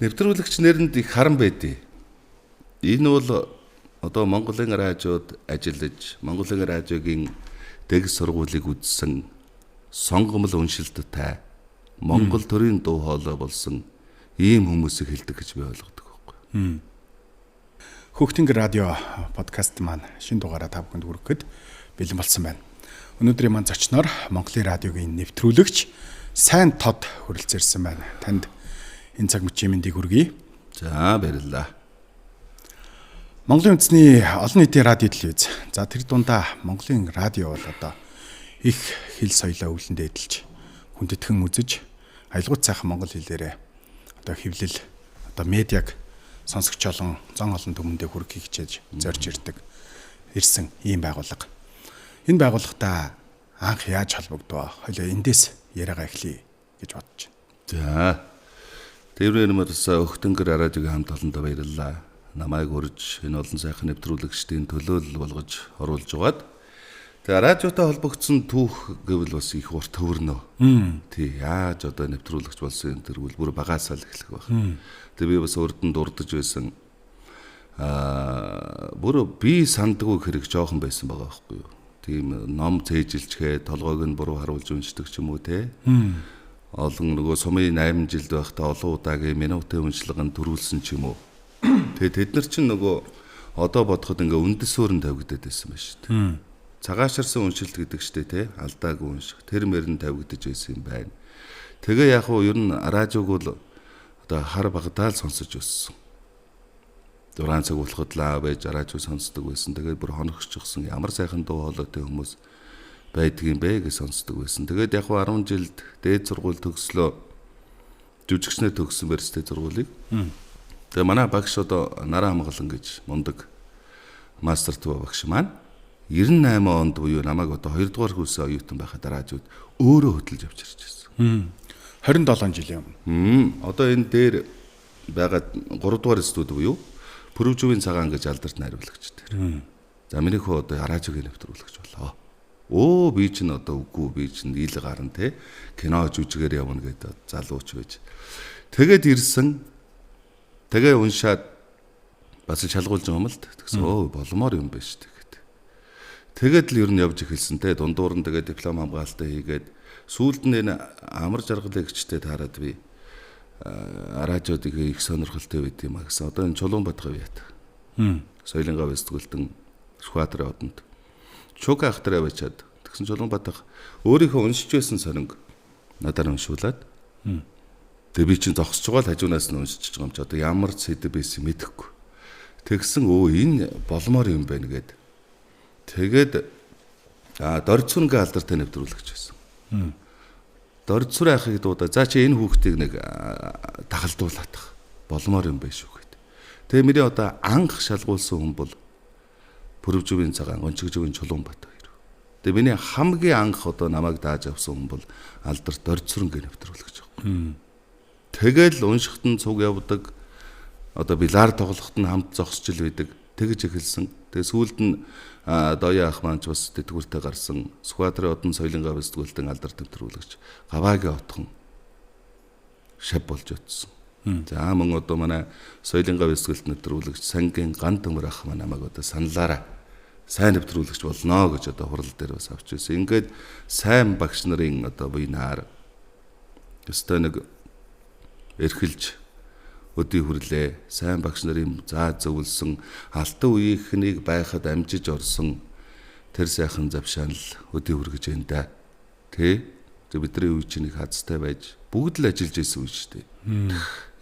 Нэвтрүүлэгч нэрэнд их харан байдیں۔ Энэ бол одоо Монголын радиод ажиллаж, Монголын радиогийн дэг сургуулийг үзсэн, сонгомл уншилттай, Монгол төрийн дуу хоолой болсон ийм хүмүүсийг хэлдэг гэж би ойлгодог байхгүй. Хүүхдийн радио подкаст маань шинэ дугаараа та бүхэнд хүргэхэд бэлэн болсон байна. Өнөөдрийн маань зочноор Монголын радиогийн нэвтрүүлэгч Сайн Тод хүрэлцээрсэн байна. Танд энэ цаг мөчийн мэндийг хүргэе. За баярлалаа. Монголын үндэсний олон нийтийн радио телевиз. За тэр дундаа Монголын радио бол одоо их хэл соёлоо өвлөндөө эдэлж, хүндэтгэн үзэж, аялгауц сайхан монгол хэлээрээ одоо хэвлэл, одоо медиаг сонсогч олон, зон олон түмэндээ хүргэхийг хичээж зорж ирсэн ийм байгууллага. Энэ байгууллагатай анх яаж холбогдов? Хоёлаа эндээс яриагаа эхлэе гэж бодож байна. За. Тэрвэрмэрс Өхтөнгөр радиогийн хамт олондоо баярлалаа. Намайг урьж энэ олон сайхан нэвтрүүлэгчдийн төлөөлөл болгож оруулж байгаад. Тэгээ радиотой холбогдсон түүх гэвэл бас их урт төвөрнө. Тий, яаж одоо нэвтрүүлэгч болсон энэ төрөл бүр багасаа л эхлэх байх. Тэгээ би бас урдд дурдж байсан. Бүр би сандгүй хэрэг жоохон байсан байгаа байхгүй юу? Тийм ном цээжилчгээ толгойг нь буруу харуулж уншдаг ч юм уу те. Олон нөгөө сумын 8 жилд байхдаа олон удаагийн минутын уншлаганд төрүүлсэн ч юм уу. Тэгээ тэд нар чинь нөгөө одоо бодоход ингээ үндэсөөр нь тавигдаад байсан байна шүү дээ. Цагааширсан уншилт гэдэг чтэй те алдаагүй унших. Тэр мөрөнд тавигдаж байсан юм байна. Тэгээ яг уу ер нь радиог бол одоо хар багтаал сонсож өссөн. 6 цаг болоход лаа байж радио сонсдог байсан. Тэгээд бүр хоногччихсан ямар сайхан дуу хоолойтой хүмүүс байдгийн бэ гэж сонсдог байсан. Тэгээд яг 10 жилд дээд сургууль төгслөө жүжигчнээ төгссөн university сургуулийг. Тэгээ манай багш одоо Нараа Хамгалан гэж мундаг мастер төв багш маань 98 онд буюу намайг одоо 2 дугаар курсын оюутан байхад радиод өөрөө хөтлөж авч ирж байсан. 27 жилийн өмнө. Одоо энэ дээр байгаа 3 дугаар студи буюу Пүрвжүүгийн цагаан гэж алдарт найруулагч тэр. За миний хөө одоо радиогийн нэвтрүүлэгч болоо. Би чинь одоо үгүй би чинь ил гарна те кино жүжигээр явна гэдэг залууч байж. Тэгээд ирсэн. Тэгээ уншаад бас шалгуулж байгаа юм л тэгсэн. Боломоор юм байна шүү дээ. Тэгээд л ер нь явж эхэлсэн те дундуур нь тэгээд диплом хамгаалтаа хийгээд сүүлд нь энэ амар жаргалэгчтэй таарад би радиодыг их сонирхолтой байд юм а гэсэн. Одоо энэ Чулуунбат гавьяат. Соёлын гавь сэтгүүлтэн Сүхбаатарын одонд. Чук ахтраа бачаад тэгсэн Чулуунбат өөрийнхөө уншиж байсан сонинг надаар уншуулад. Тэгээ би чинь зогсож байгаа л хажуунаас нь уншиж байгаа юм чи одоо ямар сэдэв байсан мэдэхгүй. Тэгсэн энэ боломоор юм байна гэд. Тэгээд Дорцүнгийн алдартай нэвтрүүлэгч байсан. Дорцүр ахыг дуудаа. За чи энэ хүүхдийг нэг тахалдуулах боломоор юм байна шүү гэд. Тэгээ миний одоо анх шалгуулсан хүн бол Пүрвжүүгийн цагаан, Гончигжүүгийн Чулуунбат хоёр. Тэгээ миний хамгийн анх одоо намайг дааж авсан хүн бол алдарт Дорцүргийн нэвтрүүлэгч байгаа. Тэгэл уншихт нь цуг явдаг. Одоо билар тоглохт нь хамт зогсож ил байдаг. Тэгж эхэлсэн. Тэгээ сүүлд нь Доёо ах маань ч бас тэтгэвртэй гарсан. Сүхбаатарын одон соёлын гавь сэтгүүлтэн алдарт нэвтрүүлэгч Гаваагийн отхон шав болж өтсөн. За мөн одоо манай соёлын гавь сэтгүүлт нэвтрүүлэгч Сангийн ган төмөр ах маань намайг одоо саналаараа сайн нэвтрүүлэгч болно гэж одоо хурал дээр бас авч ирсэн. Ингээд сайн багш нарын одоо буйнаар өстой нэг эрхэлж өдий хүрлээ. Сайн багш нарын заа зөвлөсөн алтан үеийнхнийг байхад амжиж орсон тэр сайхан завшаанал өдий хүргэж энэ да. Тэ? Бидний үе чинь их хазтай байж бүгд л ажиллаж исэн үе шүү дээ.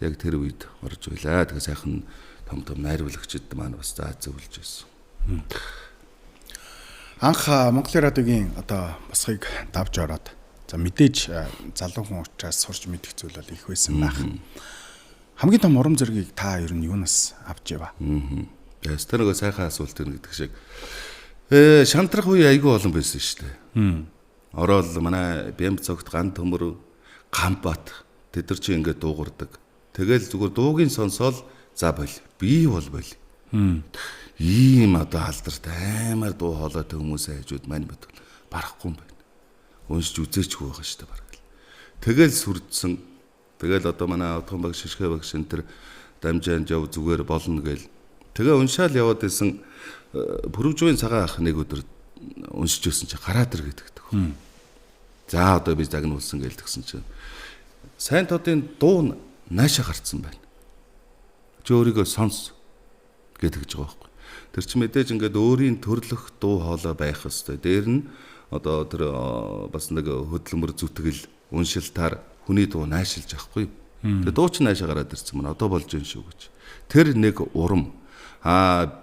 Яг тэр үед орж байлаа. Тэгээ сайхан том найруулагчид маань бас заа зөвлөж байсан. Анх Монголын радиогийн одоо басхыг давж ороод за мэдээж залуу хүн учраас сурч мэдэх зүйл бол их байсан байх. Хамгийн том урам зоригийг та ер нь юунаас авч яваа? Яс тэр нөгөө сайхан асуулт гэдэг шиг. Шантрах үе айгүй олон байсан шүү дээ. Ороод манай Бямб цогт ган төмөр, Гамбат тэд нар чи ингээд дуугардаг. Тэгэл зүгээр дуугийн сонсоол за бол би бол. Ийм одоо алдарт аймаар дуу хоолойтой хүмүүсээ хажууд мань бод барахгүй юм байна. Уншиж үзээчгүй байгаа шүү дээ бараг. Тэгэл сүрдсэн Тэгэл одоо манай Отгон баг шишгэ баг шинтер дамжаан жав зүгээр болно гээл. Тэгээ уншаал яваад исэн Пүрэвжүүн цагаан ах нэг өдөр уншиж өссөн чи гараад ир гэдэг. За одоо би загнуулсан гээл тэгсэн чи сайн тодын дуу наашаа гарцсан байна. Чи өөрийгөө сонс гэдэг ч байгаа байхгүй. Тэр чи мэдээж ингээд өөрийн төрлөх дуу хоолой байх хэвээр. Дээр нь одоо тэр бас нэг хөдөлмөр зүтгэл уншилтаар хүний дуу наашилж авахгүй. Тэгээ дуу чи наашаа гараад ирсэн мөн одоо болж юм шүү гэж. Тэр нэг урам.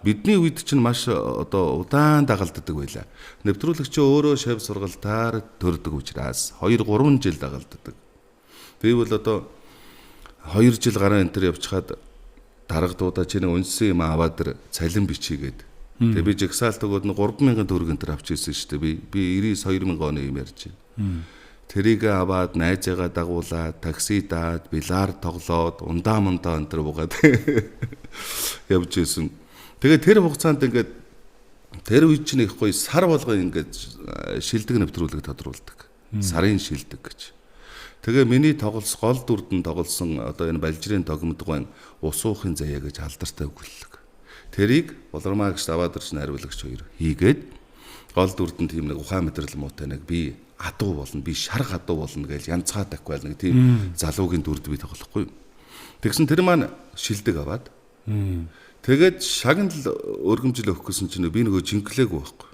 Бидний үед чинь маш одоо удаан дагалддаг байлаа. Нэвтрүүлэгч өөрөө шав сургалтаар төрдөг учраас 2-3 жил дагалддаг. Би бол одоо 2 жил гараа энэ төр явчихад дарга дуудаа чиний уншсан юм аваад тэр цалин бичигээд. Тэгээ би жагсаалт өгөөд 3,000 төгрөг энэ төр авч ирсэн шүү дээ. Би 92,000 оны юм ярьж байна. Тэрийг аваад найзаагаа дагуулаад такси даад билар тоглоод ундаа мундаа энэ төр буугаад явж ирсэн. Тэгээ тэр хугацаанд ингээд тэр үед чинь их гоё сар болго ингээд шилдэг нэвтрүүлэг тодруулдаг. Сарын шилдэг гэж. Тэгээ миний тоглос гол дүрдэн тоглосон одоо энэ балжирын тогмдгоон усуухын заяа гэж алдартай өгүүлэг. Тэрийг Болормаа гэж аваад ирсэн хариулагч хоёр хийгээд гол дүрдэн тийм нэг ухаан мэдрэл муутай нэг би адуу болно, би шар гадуу болно гэж янцгаа таквал нэг тийм залуугийн дүрд би тоглохгүй. Тэгсэн тэр маань шилдэг аваад. Тэгээд шагнал өргөмжил өгөх гэсэн чинь би нөгөө жинклээгүй байхгүй.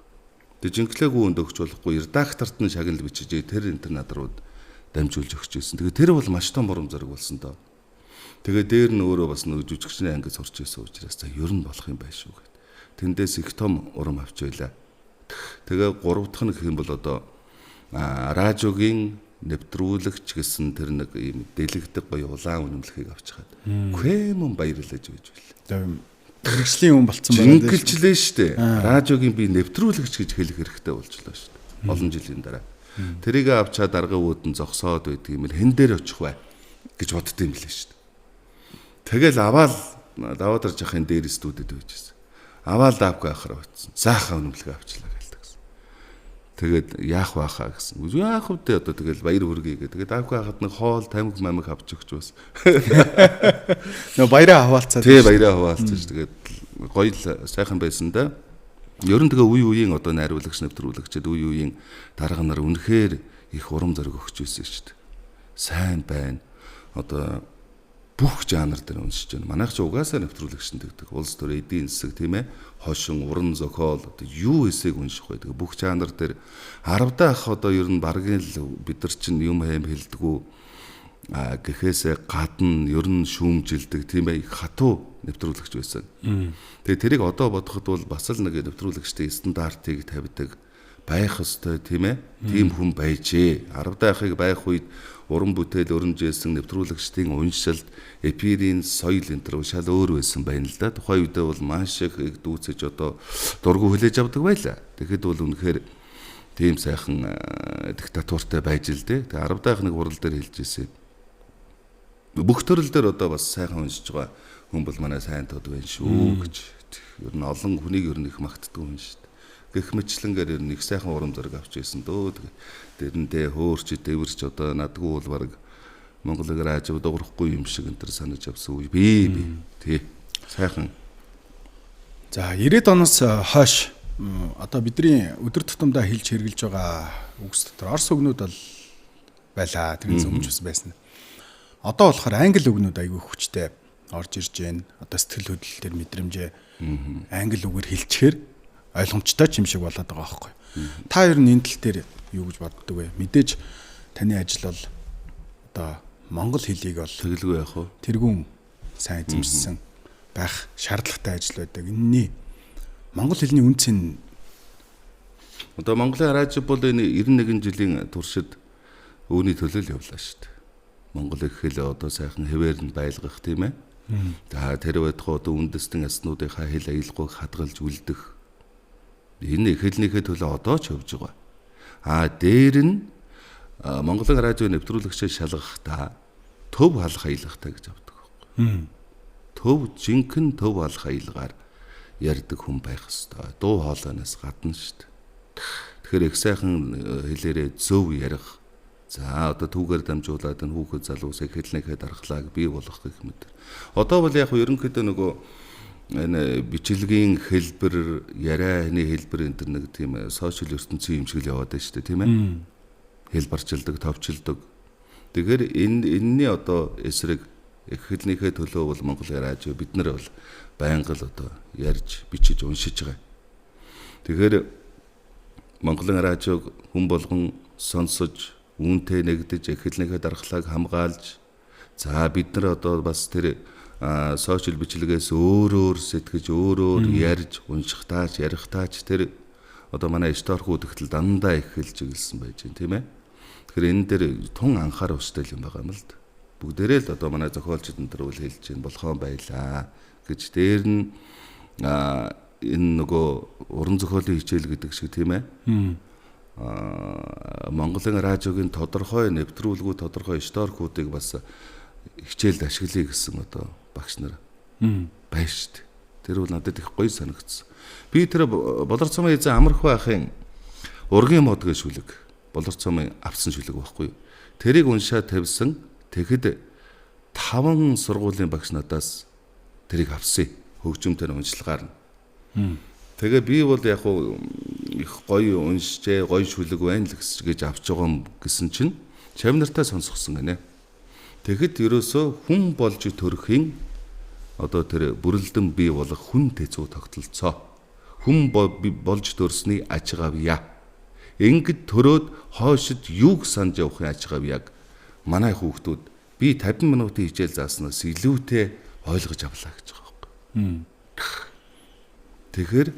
Тэгээд жинклээгүй өнд өгч болохгүй редакторт нь шагнал бичиж тэр интернет-рууд дамжуулж өгч ирсэн. Тэгээд тэр бол маш том бурам зэрэг болсон доо. Тэгээд дээр нь өөрөө бас нэг жүжигчний ангид сурч ирсэн учраас за ер нь болох юм байна шүү гэд. Тэндээс их том урам авч байлаа. Тэгээ 3 дахь нь гэх юм бол одоо радиогийн нэвтрүүлэгч гэсэн тэр нэг ийм дэлгдэг гоё улаан үнэмлэхийг авчихад Кэмэн баярлаж байж байлаа. Мэргэжлийн хүн болцсон байна. Жингэлжлээ штэ. Радиогийн би нэвтрүүлэгч гэж хэлэх хэрэгтэй болчихлоо штэ. Олон жилийн дараа. Тэрийг авчаа дарга үүдэн зогсоод байдаг юм хэн дээр очих вэ гэж боддсон юм лээ штэ. Тэгэл аваал даваад ирж ахын дээр студид байжсэн. Аваал давгүй ахаар очсон. Заахаа үнэмлэг авчлаа гэлдэгсэн. Тэгээд яах байхаа гэсэн. Яах вэ одоо тэгэл баяр хүргэе гэдэг. Тэгээд давгүй хахад нэг хоол тамхи мамиг авч өгч бас. Нөө баяраа хаваалцаад. Тий баяраа хаваалцаж тэгээд гоё сайхан байсан да. Ер нь тэгээ үе үеийн одоо найруулагч нэвтрүүлэгчд үе үеийн дарга нар үнэхээр их урам зориг өгч ирсэн шүү дээ. Сайн байна. Одоо бүх жанр дээр уншиж байна. Манайх ч угаасаа нэвтрүүлэгч нэгдэг. Улс төр эдийн засаг тийм ээ. Хошин, уран зохиол одоо юу эсэйг унших байдаг. Бүх жанр дээр 10 ах одоо ер нь баргийн л бид нар чинь юм хэм хэлдэггүй гэхээсээ гадна ер нь шүүмжилдэг тийм ээ хатуу нэвтрүүлэгч байсан. Тэгээ тэрийг одоо бодоход бол бас л нэг нэвтрүүлэгчтэй стандартыг тавьдаг байх ёстой тийм ээ. Тийм хүн байжээ. 10 дахыг байх үед уран бүтээл өрнжсэн нэвтрүүлэгчдийн уншилт эпирийн соёл энэ төр шал өөр байсан байна л да. Тухайн үедээ бол маш их дүүцэж одоо дургу хүлээж авдаг байлаа. Тэгэхэд бол үнэхээр тийм сайхан диктатуртай байж л дээ. Тэгээ 10 дахь нэг хурал дээр хэлж ирсэн. Бүх төрөл дээр одоо бас сайхан уншиж байгаа хүн бол манай сайн тод байна шүү гэж. Ер нь олон хүнийг ер нь их магтдаг хүн шүү дээ. Гэх мэтлэнгээр ер нь их сайхан урам зориг авч ирсэн дөө. Тэрэндээ хөөрч дэвэрч одоо надгүй бол баг Монголыг раажив дуурахгүй юм шиг энэ төр санаж авсан үе би тий сайхан. За 90-ад оноос хойш одоо бидний өдөр тутамдаа хэлж хэрглэж байгаа үгс дотор орс үгнүүд бол байлаа. Тэрнээс өмнө ч байсан. Одоо болохоор англи үгнүүд айгүй хүчтэй орж ирж байна. Одоо сэтгэл хөдлөл төр мэдрэмжээ англи үгээр хэлчихээр ойлгомжтой ч юм шиг болоод байгаа байхгүй. Та ер нь энэ тал дээр юу гэж боддог вэ? Мэдээж таны ажил бол одоо монгол хэлийг бол тэгэлгүй яах вэ? Тэргүүн сайн эзэмшсэн байх шаардлагатай ажил байдаг. Энэний монгол хэлний үнц нь одоо Монголын радио бол энэ 91 жилийн туршид өөний төлөөл явлаа шүү дээ. Монгол их хэл одоо сайхан хэвээр нь байлгах тийм ээ. За тэр байтугай одоо үндэстэн яснуудынхаа хэл аялгүйг хадгалж үлдэх энэ их хэлнийхээ төлөө одоо ч явж байгаа. Дээр нь Монголын радио нэвтрүүлэгчээ шалгахдаа төв халах аялгатай гэж авдаг байхгүй. Төв жинхэнэ төв халах аялгаар ярьдаг хүн байх хэвээр. Дуу хоолойноос гадна шүү дээ. Тэгэхээр их сайхан хэлээрээ зөв ярих, За одоо түүгээр дамжуулаад энэ хүүхэд залуусыг хэлнэхэд дархлааг бий болгох гэх мэт. Одоо бол яг ерөнхийдөө нөгөө энэ бичлэгийн хэлбэр, ярианы хэлбэр энэ нэг тийм сошиал ертөнцийн юм шиг л яваад байна шүү дээ, тийм ээ. Хэлбарчилдаг, товчилдог. Тэгэхээр энэний одоо эсрэг их хэлнийхээ төлөө бол Монголын радио бид нар бол байнга л одоо ярьж, бичиж, уншиж байгаа. Тэгэхээр Монголын радиог хүн болгон сонсож, үүнтэй нэгдэж, их хэлнийхээ дархлааг хамгаалж, за бид нар одоо бас тэр сошиал бичлэгээс өөрөөр сэтгэж, өөрөөр ярьж, унших тааж, ярих тааж тэр одоо манай историкууд ихтэл дандаа их хэлж игэлсэн байж байна, тийм ээ. Тэгэхээр энэ дээр тун анхаарах хэрэгтэй юм байгаа юм л да. Бүгдээрээ л одоо манай зохиолчид энэ төр үл хэлж чинь болохон байлаа гэж дээр нь энэ нөгөө уран зохиолын хичээл гэдэг шиг тийм ээ. Монголын радиогийн тодорхой нэвтрүүлгүүд, тодорхой историкуудыг бас хичээлд ашиглая гэсэн одоо багш нар байна шүү дээ. Тэр бол надад их гоё санагдсан. Би тэр Болор цомын эзэн Амархуу ахын ургийн мод гэж шүлэг Болор цомын авсан шүлэг байхгүй юу? Тэрийг уншаад тавьсан. Тэгэхэд 5 сургуулийн багш надаас тэрийг авсан. Хөгжимтэй уншлагаар нь. Тэгээ би бол яг хуу их гоё уншижээ, гоё шүлэг байна л гэж авч байгаа юм гэсэн чинь чавнартай сонсгосон гинэ. Тэгэхэд ерөөсөө хүн болж төрөхийн одоо тэр бүрэлдэн бий болох хүн тэцүү тогтолцоо. Хүн болж төрсний аж гавья. Ингэд төрөөд хоошид юуг санаж явахын аж гавьяаг манай хүүхдүүд би 50 минутын хичээл зааснаас илүүтэй ойлгож авлаа гэж байгаа юм. Тэгэхээр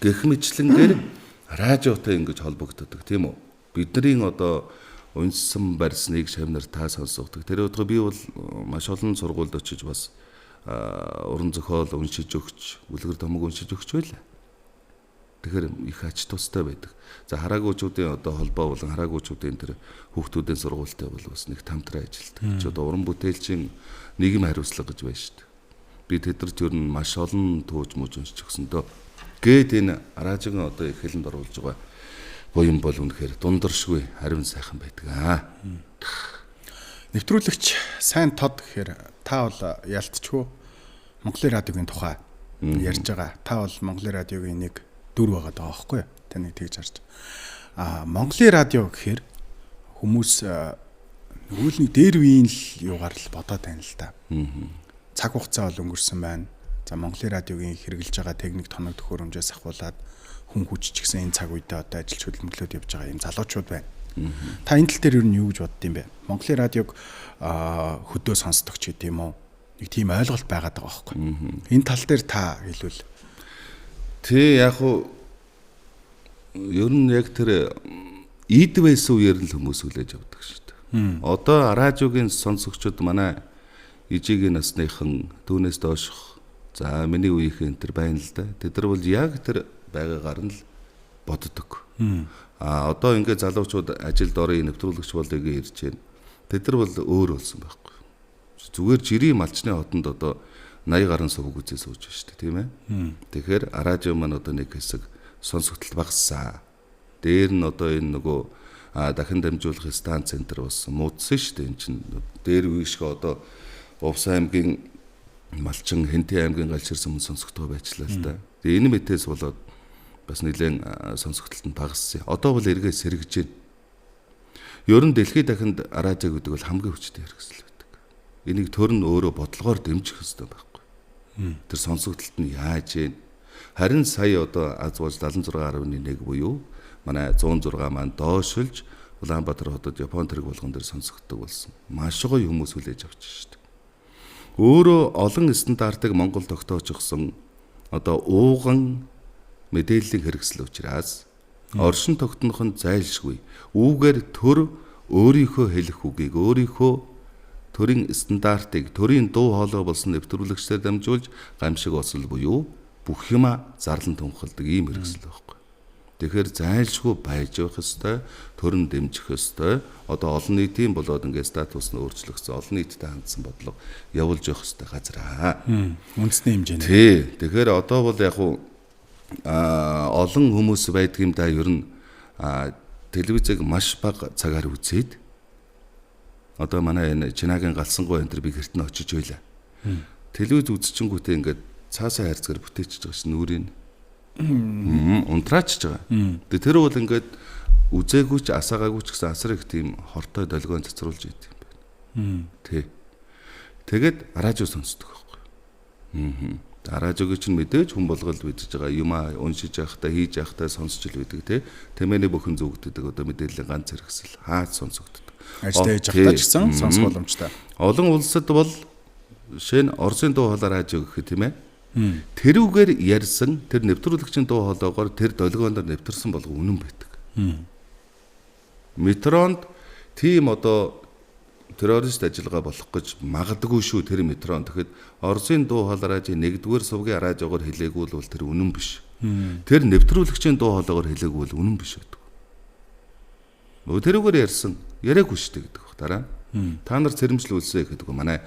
гэх мэтлэнгээр радиотой ингэж холбогддог тийм үү? Бидний одоо уншсан барьсныг шавнар та сонсгодог. Тэр өдрөө би бол маш олон сургуульд очиж бас уран зохиол уншиж өгч, үлгэр томог уншиж өгч байлаа. Тэгэхээр их ач тустай байдаг. За хараагуучуудын одоо холбоо болон хараагуучуудын тэр хүүхдүүдийн сургуультай бол бас нэг тамтраа ажилладаг. Чи одоо уран бүтээлчийн нийгэм хариуцлага гэж байна шүү дээ. Би тэдэрт ер нь маш олон тууж мууж уншиж өгсөн дөө. Гээд энэ радиогийн одоо их хэлэнд оруулж байгаа буян бол үнэхээр дундаршгүй хариун сайхан байдаг аа. Нэвтрүүлэгч сайн тод гэхээр та бол ялцчихгүй Монголын радиогийн тухай ярьж байгаа. Та бол Монголын радиогийн нэг дүр байгаа даа байхгүй юу? Таныг тэгж харж. Монголын радио гэхээр хүмүүс нөгөөлний дээр үеийн л юугаар л бодоод байна л да. Цаг хугацаа бол өнгөрсөн байна. За Монголын радиогийн хэрэгжилж байгаа техник тоног төхөөрөмжөөс ахуулаад хүн хүч ч гэсэн энэ цаг үедээ одоо ажилч хөдөлмөрлөд явж байгаа юм залуучууд байна. Та энэ тал дээр юу гэж бодд юм бэ? Монголын радиог хөдөө сонсдог ч гэдэм үү? Нэг тийм ойлголт байгаад байгаа байхгүй. Энэ тал дээр та хэлвэл. Тэ яг уу ер нь яг тэр ид байсан үеэр л хүмүүс хүлээж авдаг шүү дээ. Одоо радиогийн сонсогчид манай ижигийн насныхан түүнээс доошх за миний үеийнхэн тэр байна л да. Тэд нар бол яг тэр байгаагаар нь л боддог. Одоо ингээд залуучууд ажилд орын нэвтрүүлэгч болыг ирж байна. Тэд нар бол өөр болсон байхгүй. Зүгээр жирийн малчны хотонд одоо 80 гаруй сувг үзээ сууж байна шүү дээ, тийм ээ. Тэгэхээр радио маань одоо нэг хэсэг сонсогдол багассан. Дээр нь одоо энэ нөгөө дахин дамжуулах станц центр болсон муудсан шүү дээ. Энд чинь дээр үеишгээ одоо Увс аймгийн Малчин Хэнтэй аймгийн галширсан хүмүүс сонсогдгоо байчлаа л да. Тэгээ энэ мэтээс болоод бас нэлээд сонсогдолт нь багассан. Одоо бол эргээ сэргэж байна. Ер нь дэлхийд дахинд радио гэдэг бол хамгийн хүчтэй хэрэгсэл байдаг. Энийг төр нь өөрөө бодлогоор дэмжих хэрэгтэй байхгүй. Тэр сонсогдолт нь яаж вэ? Харин сая одоо аз болж 76.1 буюу манай 106 маань доошилж Улаанбаатар хотод Япон тэрэг болгон дээр сонсогддог болсон. Маш гоё хүмүүс хүлээж авч шүү дээ. Өөрөө олон стандартыг Монгол тогтоожсон одоо ууган мэдээллийн хэрэгсэл учраас оршин тогтнох нь зайлшгүй. Үүгээр төр өөрийнхөө хэлэх үгийг өөрийнхөө төрийн стандартыг төрийн дуу хоолой болсон нэвтрүүлэгчдээр дамжуулж гамшиг осол буюу бүх юма зарлан тунхалдаг ийм хэрэгсэл байхгүй. Тэгэхээр зайлшгүй байж явах ёстой, төрн дэмжих ёстой. Одоо олон нийтийн болоод ингээд статус нь өөрчлөгдсөн, олон нийтэд хандсан бодлого явуулж явах ёстой газар аа. Үндэсний хэмжээнд. Тий. Тэгэхээр одоо бол яг уу олон хүмүүс байдаг юм да ер нь телевизийг маш бага цагаар үзээд одоо манай энэ Чинагийн галсангуй энэ төр би гэрт нь очиж байлаа. Телевиз үзчихэнгүүтээ ингээд цаасаа хайрцгаар бүтээчихэж байгаа шин нүрийн. Унтраачж байгаа. Тэгээ тэр бол ингээд үзээгүй ч асаагаагүй ч гэсэн асар их тийм хортой долгион цацруулж идэв юм байна. Тэ. Тэгээд радио сонсдог байхгүй. Радиог чинь мэдээж хүн болгол бидж байгаа юм уншиж явахдаа хийж явахдаа сонсч л байдаг те. Тэмээний бүхэн зүгддэг одоо мэдээллийн ганц хэрэгсэл хаач сонсогддог. Ажил хийж явахдаа ч гэсэн сонсох боломжтой. Олон улсад бол жишээ нь Оросын дуу хоолой радио гэх тийм ээ. Тэрүүгээр ярьсан тэр нэвтрүүлэгчийн дуу хоолойгоор тэр долгионоор нэвтэрсэн болго үнэн байдаг. Метронд тийм одоо террорист ажиллагаа болох гэж магадгүй шүү тэр метрон. Тэгэхэд Оросын дуу хоолой радио 1-р сувгийн радиогоор хэлээгүй бол тэр үнэн биш. Тэр нэвтрүүлэгчийн дуу хоолойгоор хэлээгүй бол үнэн биш гэдэг. Тэрүүгээр ярьсан яриаггүй шүү гэдэг баг дараа. Та нар цэрэмжлүүлсэ гэдэг манай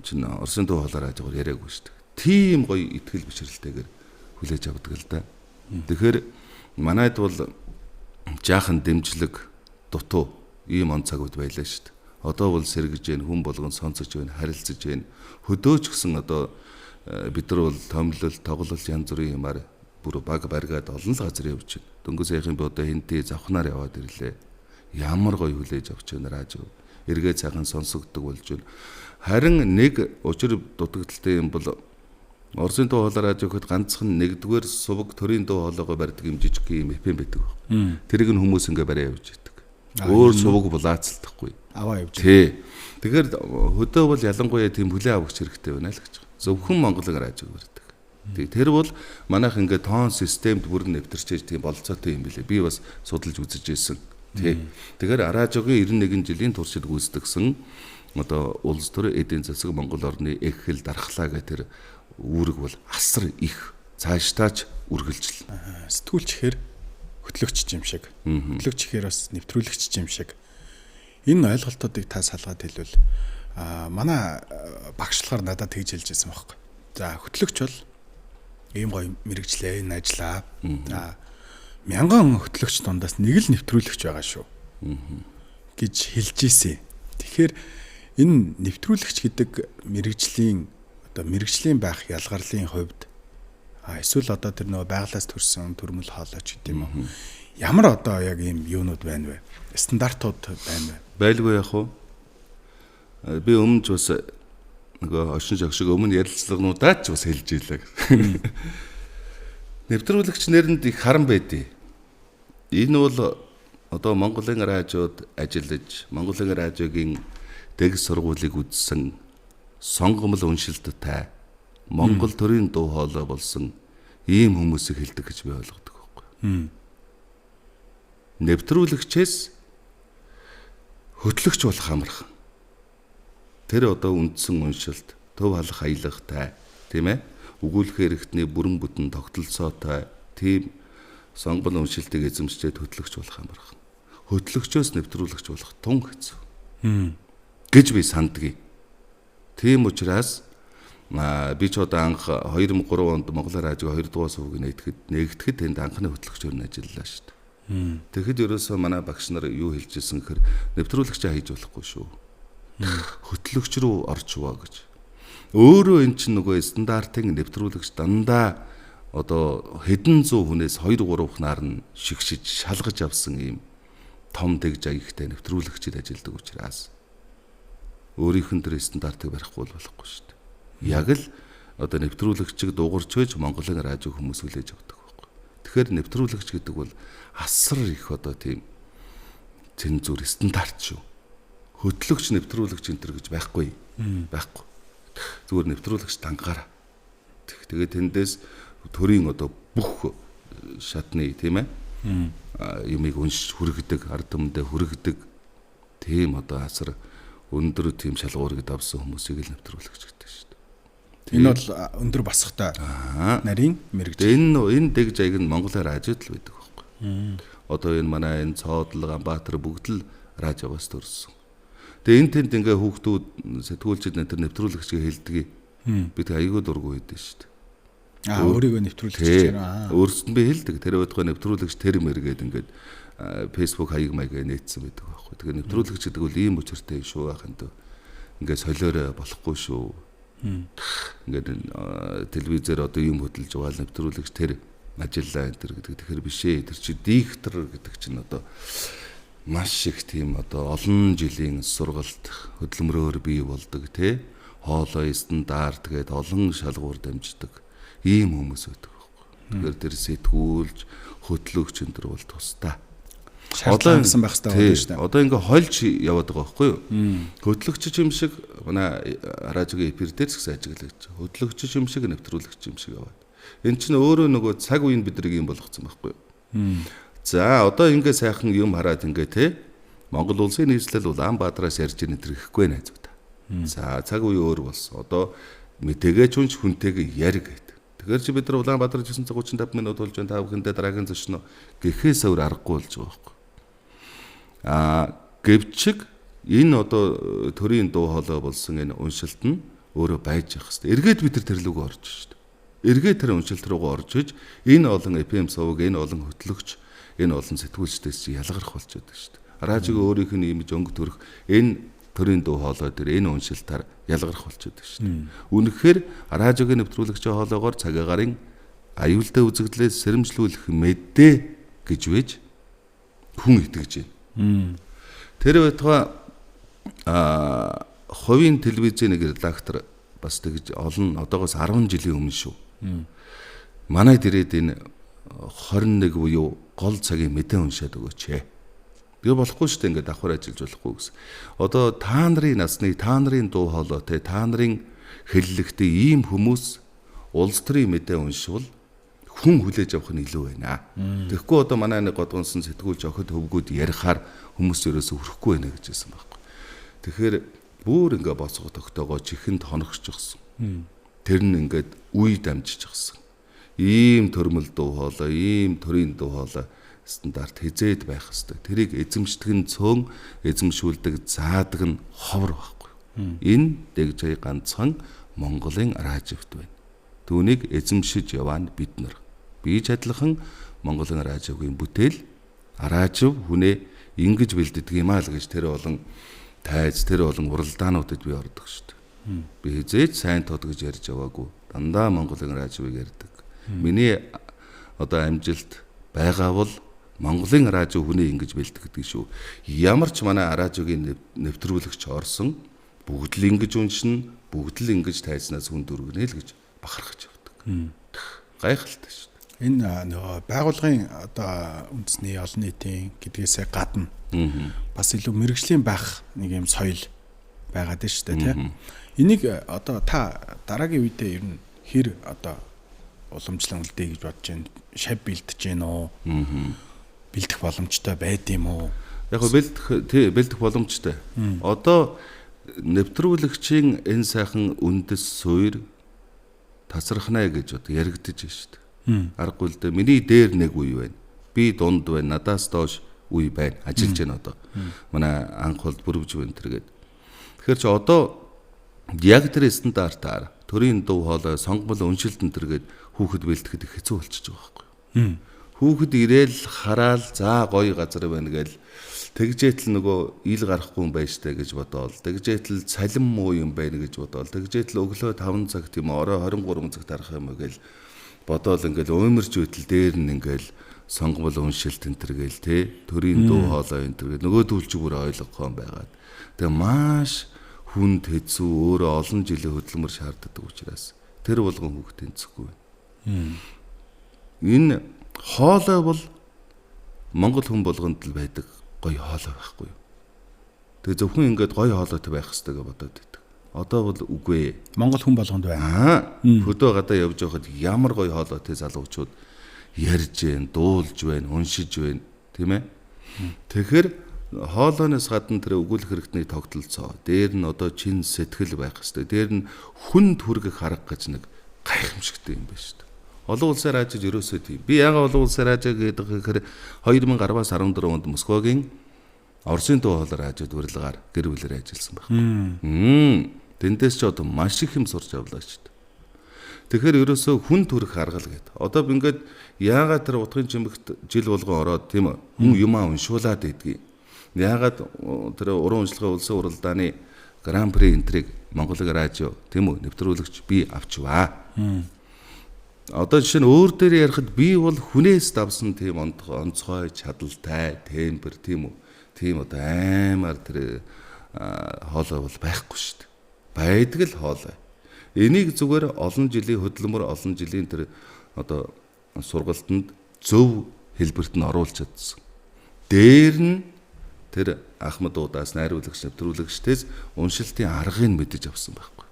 чинь Оросын дуу хоолой радиогоор яриаггүй шүү. Тийм гоё итгэл бишрэлтэйгээр хүлээж авдаг л да. Тэгэхээр манайд бол жаахан дэмжлэг дутуу ийм он цагуд байлаа шүү. Одоо бол сэргэж гэн хүн болгон сонсож байна, харилцаж байна. Хөдөөч гэсэн одоо бид нар бол томилол, тоглол янз бүрийн юмар бүр баг баргаад олон л газар явж байна. Дөнгөж яхин би одоо хинтээ завхнаар яваад ирлээ. Ямар гоё хүлээж авч байна радио. Эргээ цагаан сонсогддог болж байна. Харин нэг учир дутагдaltaй юм бол Оросын дуу хоолой радио гэхэд ганцхан 1-р сувг төрийн дуу хоолойгоо барьдаг юм жижиг юм FM байдаг. Тэрийг нь хүмүүс ингээ барай явж идэг. Өөр сувг булаацлахгүй. Аваа явж. Тий. Тэгэхээр хөдөө бол ялангуяа тийм хүлээ авахч хэрэгтэй байна л гэж. Зөвхөн Монголын радиог барьдаг. Тэр бол манайх ингээ тоон системд бүр нэвтэрчээж тийм болцоотой юм билээ. Би бас судалж үзэж ирсэн. Тий. Тэгэхээр радиогийн 91 жилийн туршид гүйцэтгэсэн одоо улс төр эдийн засаг Монгол орны эхэл дархлаа гэх тэр үүрэг бол асар их цаашдаач үргэлжлэн. Сэтгүүлч ихээр хөтлөгч юм шиг. Хөтлөгч ихээр бас нэвтрүүлэгч юм шиг. Энэ ойлголтуудыг та салгаад хэлвэл манай багшлахаар надад тэгж хэлж байсан байхгүй. За хөтлөгч бол ийм гоё мэрэгчлээ энэ ажиллаа. За мянган хөтлөгч дундаас нэг л нэвтрүүлэгч байгаа шүү. гэж хэлж ийсэн. Тэгэхээр энэ нэвтрүүлэгч гэдэг мэрэгжлийн одоо мэрэгжлийн байх ялгарлын хувьд эсвэл одоо тэр нөгөө байглаас төрсэн төрмөл хоолойч гэдэг юм уу? Ямар одоо яг ийм юунууд байна вэ? Стандартууд байна вэ? Байлгүй яг уу. Би өмнөж бас нөгөө ошин жогшиг өмнө ярилцлагануудаа ч бас хэлж ийлээ. Нэвтрүүлэгч нэрэнд их харан байдیں۔ Энэ бол одоо Монголын радиод ажиллаж, Монголын радиогийн дэг сургуулийг үзсэн сонгомл уншилттай Монгол төрийн дуу хоолой болсон ийм хүмүүсийг хэлдэг гэж би ойлгодог байхгүй. Нэвтрүүлэгчээс хөтлөгч болох амархан. Тэр одоо үндсэн уншилт, төв халах аялахтай, тийм ээ? Өгүүлэх хэрэгтний бүрэн бүтэн тогтолцоотой тийм сонгол уншилтыг эзэмшээд хөтлөгч болох амархан. Хөтлөгчөөс нэвтрүүлэгч болох тун хэцүү. гэж би санддаг. Тийм учраас би ч одоо анх 2003 онд Монгол радио 2 дугаар сувгийг нэгтгэхэд тэнд анхны хөтлөгчөөр нь ажиллалаа шүү дээ. Тэгэхэд ерөөсөө манай багш нар юу хэлж ирсэн гэхээр нэвтрүүлэгчээ хийж болохгүй шүү. Хөтлөгч рүү орчвоо гэж. Өөрөө эн чинь нөгөө стандартын нэвтрүүлэгч дандаа одоо хэдэн зуун хүнээс 2-3 хнаар нь шигшиж шалгаж авсан ийм том дэг жаягтай нэвтрүүлэгчид ажилладаг учраас өөрийнх нь тэр стандартыг барихгүй болохгүй шүү дээ. Яг л одоо нэвтрүүлэгчийг дуугарч байж Монголын радио хүмүүс хүлээж авдаг байхгүй. Тэгэхээр нэвтрүүлэгч гэдэг бол асар их одоо тийм цензур стандарт шүү. Хөтлөгч нэвтрүүлэгч энэ төр гэж байхгүй. Байхгүй. Зүгээр нэвтрүүлэгч дангаараа. Тэгээд тэндээс төрийн одоо бүх шатны тийм ээ юмыг уншиж хүргэдэг, ард түмэндээ хүргэдэг тийм одоо асар өндөр тийм шалгуурыг авсан хүмүүсийг л нэвтрүүлэгч гэдэг шүү дээ. Энэ бол өндөр басхтай нарийн мэрэгжил. Энэ дэг жайг нь Монголын радиод л байдаг байхгүй. Одоо энэ манай энэ Цоодл, Ганбаатар бүгд л радиогоос төрсөн. Тэгээ энэ тэнд ингээ хүүхдүүд сэтгүүлчид тэр нэвтрүүлэгчгээ хэлдэг. Бид аягүй дургүй байдсан шүү дээ. Өөрийгөө нэвтрүүлэгч гэж байна. Өөрсдөд би хэлдэг. Тэр байтугай нэвтрүүлэгч тэр мэргээд ингээд Facebook хаяг маяг нээсэн байдаг байхгүй. Тэгэхээр нэвтрүүлэгч гэдэг бол ийм учиртай шүү ахын дөө. Ингээ солиороо болохгүй шүү. Ингээд телевизээр одоо юм хөдөлж байгаа нэвтрүүлэгч тэр ажиллаа энэ гэдэг тэгэхээр биш ээ. Тэр чи диктор гэдэг чинь одоо маш их тийм одоо олон жилийн сургалт хөдөлмөрөөр бий болдог тий. Хоолой стандарт гэдэг олон шалгуур дамждаг ийм хүмүүс байдаг байхгүй. Тэгэхээр тэр сэтгүүлж хөтлөгч энэ төр бол тусдаа. Одоо ингэсэн байх хэрэгтэй байна шүү дээ. Одоо ингээ хольж яваад байгаа байхгүй юу? Хөтлөгч юм шиг манай радиогийн эфир дээр ч гэсэн ажиглаж. Хөтлөгч юм шиг нэвтрүүлэгч юм шиг яваад. Эн чинь өөрөө нөгөө цаг үеийн бидрийг юм болгоцсон байхгүй юу? За одоо ингээ сайхан юм хараад ингээ те Монгол улсын нийслэл Улаанбаатараас ярьж ийн тэрхэхгүй найзууд. За цаг үе өөр болсон. Одоо мэдээгээ ч хүнч хүнтэйг яриг гэдэг. Тэгэхээр чи бид нар Улаанбаатар 935 минут болж байна. Та бүхэндээ дараагийн зочноо гэхээс өөр аргагүй болж байгаа байхгүй. Гэвчиг энэ одоо төрийн дуу хоолой болсон энэ уншилт нь өөрөө байж явах хэрэгтэй. Эргээд бид тэр лүгөө орж шүү дээ. Эргээд тэр уншилт руугаа орж иж энэ олон FM сувг, энэ олон хөтлөгч, энэ олон сэтгүүлчдээс чи ялгарх болчиход шүү дээ. Радиог өөрийнх нь имиж өнгө төрөх энэ төрийн дуу хоолой дээр энэ уншилтаар ялгарх болчиход шүү дээ. Үнэхээр радиогийн нэвтрүүлэгчийн хоолойгоор цагаагаар аюултай үзэгдлээс сэрэмжлүүлэх мэдээ гэж вэж хүн итгэж байна. Тэр байтугай хувийн телевизийн нэг редактор бас тэгж олон одоогоос 10 жилийн өмнө шүү. Манай дэрээд энэ 21 буюу гол цагийн мэдээ уншаад өгөөч. Тэгээ болохгүй шүү дээ ингээд давхар ажиллаж болохгүй гэсэн. Одоо та нарын насны та нарын дуу хоолойтой та нарын хэллэгтэй ийм хүмүүс улс төрийн мэдээ уншвал хүн хүлээж авах нь илүү байна. Тэгэхгүй одоо манай нэг годгонсон сэтгүүлч охид хөвгүүд ярихаар хүмүүс ерөөсө хүрэхгүй байна гэж хэлсэн байхгүй. Тэгэхээр бүр ингээ боцгоо тогтоогоо чихэнд хоногччихсан. Тэр нь ингээд үе дамжчихсан. Ийм төрмөл дуу хоолой, ийм төрийн дуу хоолой стандарт хизээд байх хэвээр. Тэрийг эзэмшдэг нь цөөн, эзэмшүүлдэг заадаг нь ховор байхгүй. Энэ дэгжээ ганцхан Монголын радиовт байна. Түүнийг эзэмшиж яваа нь бид нар. Бийж адилхан Монголын радиогийн бүтээл радио хүнээ ингэж бэлддэг юм аа л гэж тэр болон тайз тэр болон уралдаануудад би ордог шүү дээ. Би хизээж сайн тод гэж ярьж яваагүй. Дандаа Монголын радиог ярьдаг. Миний одоо амжилт байгаа бол Монголын радио хүнээ ингэж бэлтгэдэг шүү. Ямар ч манай радиогийн нэвтрүүлэгч орсон бүгд л ингэж уншина, бүгд л ингэж тайзнаас хүн дөргөнэ л гэж бахархаж явдаг. Гайхалтай шүү. Энэ нөгөө байгууллагын одоо үндэсний олон нийтийн гэдгээсээ гадна бас илүү мэрэгжлийн байх нэг юм соёл байгаад байна шүү дээ тийм. Энийг одоо та дараагийн үедээ ер нь хэр одоо уламжлан үлдээ гэж бодож байна. Шав бэлдэж байна уу? Бэлдэх боломжтой байд юм уу? Яг го бэлдэх боломжтой. Одоо нэвтрүүлэгчийн энэ сайхан үндэс суурь тасархнаа гэж одоо яригдэж байна шүү дээ. Аргагүй л дээ. Миний дээр нэг үе байна. Би дунд байна. Надаас доош үе байна. Ажиллаж байна одоо. Манай анх бол бүрвж байна тэргээд. Тэгэхээр чи одоо яг тэр стандартаар төрийн дуу хоолой, сонгол уншилтэн тэргээд хүүхэд бэлтгэхэд хэцүү болчихж байгаа байхгүй. Хүүхэд ирээл хараал за гоё газар байна гээл тэгжээтэл нөгөө ил гарахгүй юм байна штэ гэж бодоол. Тэгжээтэл цалин муу юм байна гэж бодоол. Тэгжээтэл өглөө 5 цаг тийм орой 23 цаг тарах юм гээл бодоол ингээл уймарч үйтэл дээр нь ингээл сонгол уншилт энэ төр гээл те төрийн дуу хоолой энэ төр гээл нөгөө төлж бүр ойлгох юм байгаад. Тэгээ маш хүнд хэцүү өөрөө олон жилийн хөдөлмөр шаарддаг учраас тэр болгон хүүхд тэнцэхгүй байна. Энэ хоолой бол Монгол хүн болгонд л байдаг гоё хоолой байхгүй юу. Тэгээ зөвхөн ингээд гоё хоолойтой байх хэрэгтэй гэж бодоод байдаг. Одоо бол үгүй. Монгол хүн болгонд байна. Хөдөө гадаа явж байхад ямар гоё хоолойтой залуучууд ярьж байна, дуулж байна, уншиж байна, тийм ээ. Тэгэхээр хоолойноос гадна тэр өгүүлэх хэрэгтний тогтолцоо. Дээр нь одоо чин сэтгэл байх хэрэгтэй. Дээр нь хүн түргэх арга гэж нэг гайхамшигтай юм байна шүү дээ. Олон улсын радиод ерөөсөө тийм. Би яагаад олон улсын радио гэдэг гэхээр 2010-аас 14 онд Москвагийн Оросын дуу хоолой радиод урилгаар гэр бүлээр ажилласан байхгүй. Тэндээс ч одоо маш их юм сурч авлаа шүү дээ. Тэгэхээр ерөөсөө хүн төрөх аргал гэдэг. Одоо ингээд яагаад тэр утгын чимэгт жил болгон ороод тийм үү? Хүн юмаа уншуулад идэгий. Яагаад тэр уран уншлагын улсын уралдааны Гран При энтриг Монголын радио тийм үү? Нэвтрүүлэгч би авчваа. Одоо жишээ нь өөр дээр ярихад би бол хүнээс давсан тийм онцгой чадaltaй тембер тийм үү? Тийм одоо аймаар тэр хоолой бол байхгүй шүү дээ. Байдаг л хоолой. Энийг зүгээр олон жилийн хөдөлмөр, олон жилийн тэр одоо сургалтанд зөв хэлбэрт нь оруулж чадсан. Дээр нь тэр Ахмад Удаас найруулагч, нэвтрүүлэгчдээс уншилтын аргыг мэдэж авсан байхгүй.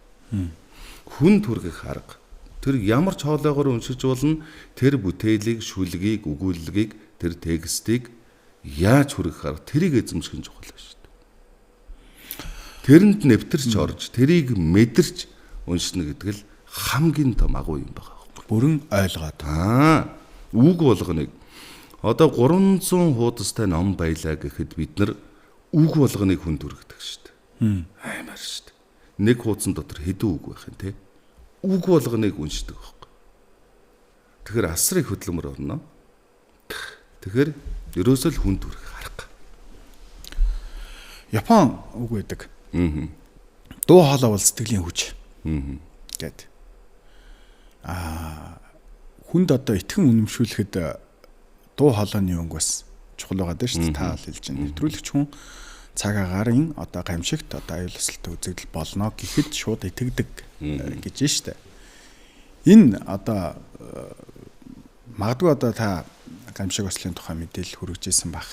Хүн төргөх арга. Тэр ямар ч хоолойгоор уншиж болно, тэр бүтээлийг, шүлгийг, өгүүлэлгийг, тэр текстийг яаж хүргэх арга, тэрийг эзэмших нь чухал шүү дээ. Тэрэнд нэвтэрч орж, тэрийг мэдэрч уншина гэдэг л хамгийн том агуу юм байна. Бүрэн ойлгоод. Үг болгоныг одоо 300 хуудастай ном баялаа гэхэд бид нар үг болгоныг хүн төрөгдөг шүү дээ. Аймаар шүү дээ. Нэг хуудсан дотор хэдэн үг байх юм те. Үг болгоныг уншдаг байхгүй. Тэгэхээр асар их хөдөлмөр орно. Тэгэхээр ерөөсөө л хүн төрөх арга. Япон үг байдаг. Дуу хоолой бол сэтгэлийн хүч. Гэт. Хүнд одоо итгэн үнэмшүүлэхэд дуу хоолойны өнгө бас чухал байгаа дээ шүү дээ. Та хэлж байна. Нэвтрүүлэгч хүн цаг агарын одоо гамшигт одоо аюулсалтай үзэгдэл болно гэхэд шууд итгэдэг гэж шүү дээ. Энэ одоо магадгүй одоо та гамшиг ослын тухай мэдээлэл хүргэж ирсэн баг.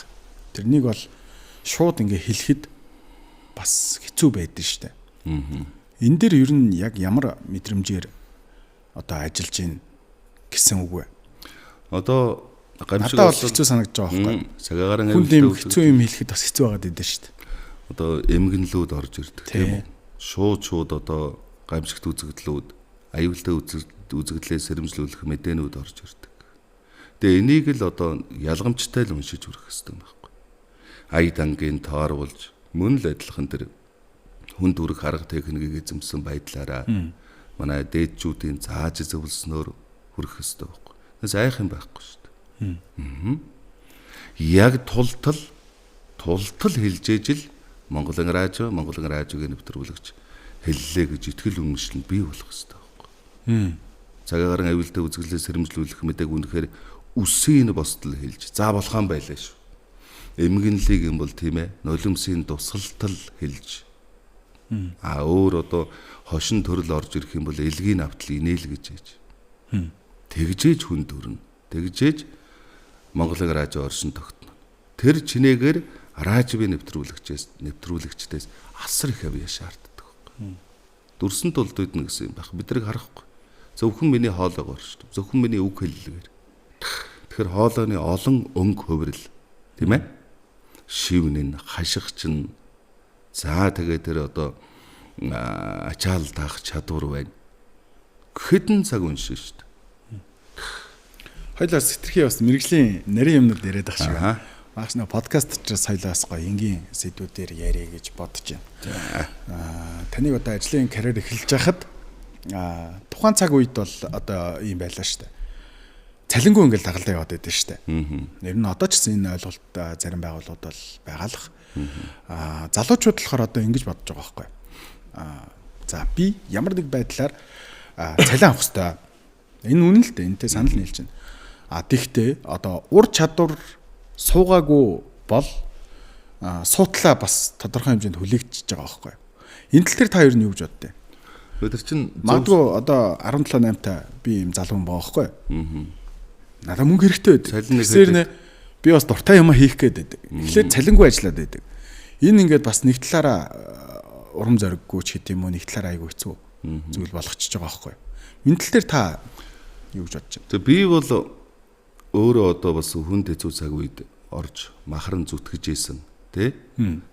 Тэрнийг бол шууд ингээ хэлэхэд бас хэцүү байдэн шүү дээ. Энэ дээр ер нь яг ямар мэдрэмжээр одоо ажиллаж гин гэсэн үг вэ? Одоо гамшиг бол хэцүү санагдаж байгаа байхгүй. Цагаагаар хүнд юм хэцүү юм хэлэхэд бас хэцүү байгаад идэв шүү дээ. Одоо эмгэнлүүд орж ирдэг тийм үү? Шууд одоо гамшигт үзэгдлүүд, аюултай үзэгдлээс сэрэмжлүүлэх мэдээнүүд орж ирдэг. Тэгээ энийг л одоо ялгамжтай л уншиж хүрэх хэрэгтэй байхгүй. Ая дангийн тооруулж мөн л адилхан тэр хүн төрөх арга техникийг эзэмсэн байдлаараа манай дээдчүүдийн зааж зөвлснөөр хүрэх хэрэгтэй байхгүй. Тэс айх юм байхгүй шүү дээ. Яг тултал хэлжээж л Монголын радиогийн нэвтрүүлэгч хэллээ гэж итгэл үнэмшил нь бий болох хэрэгтэй байхгүй. Цагаагаар аюултай үзэгдлээс сэрэмжлүүлэх мэдээг үнэхээр үсийн босдол хэлж за болохан байлаа шүү. Эмгэнлийг юм бол тийм ээ нулимсийн тусгалтал хэлж өөр одоо хошин төрөл орж ирэх юм бол элгийн автал инээл гэж ээж. Тэгжээж хүн төрнө. Тэгжээж Монголын радио оршин тогтно. Тэр чинээгээр радиовын нэвтрүүлэгчдээс асар их авьяа шаарддаг. Дүрсэн тулд үйднэ гэсэн юм байх. Бидрийг харахгүй. Зөвхөн миний хоолойгоор шүү дээ. Зөвхөн миний үг хэллэгээр. Тэгэхээр хоолойны олон өнгө хувирал тийм ээ? Шивнэн, хашигчин. За тэгээд тэр одоо ачаал таах чадвар байна. Хэдэн цаг уншин шүү дээ. Хоёлаа сэтэрхий бас мэрэгжлийн нарийн юмнууд яриад байгаа шиг байна. Маш нэг подкаст ч соёлоос гоё энгийн сэдвүүдээр яриа гэж бодож байна. Таныг одоо ажлын карьер эхэлж байхад тухайн цаг үед бол одоо ийм байлаа шүү дээ. Цалингүй ингээл дагалдаа яваад байдсан шүү дээ. Ер нь одоо ч гэсэн энэ ойлголт зарим байгууллагууд бол байгаалах. Залуучууд болохоор одоо ингэж бодож байгаа байхгүй. За би ямар нэг байдлаар цалин авах хэрэгтэй. Энэ үнэн л дээ. Энтэй санал нийлж байна. Тэгтээ одоо ур чадвар суугаагүй бол суутлаа бас тодорхой хэмжээнд хүлээгдэж байгаа байхгүй. Энэ тал дээр та ер нь юу гэж боддیں۔ Өдөр чинь магадгүй одоо 17-8 та би юм залуу байгаа байхгүй. Надаа мөнгө хэрэгтэй байдаг. Тэгэхээр би бас дуртай юм хийх гээд байдаг. Тэгэхээр цалингүй ажиллаад байдаг. Энэ ингээд бас нэг талаараа урам зориггүй ч гэдэм юм уу, нэг талаараа айгүй хэцүү зүйл болгочихж байгаа байхгүй. Энэ тал дээр та юу гэж бодож байна? Тэг би бол өөрөө одоо бас хүнд хэцүү цаг үед орж махран зүтгэж ийсэн тий.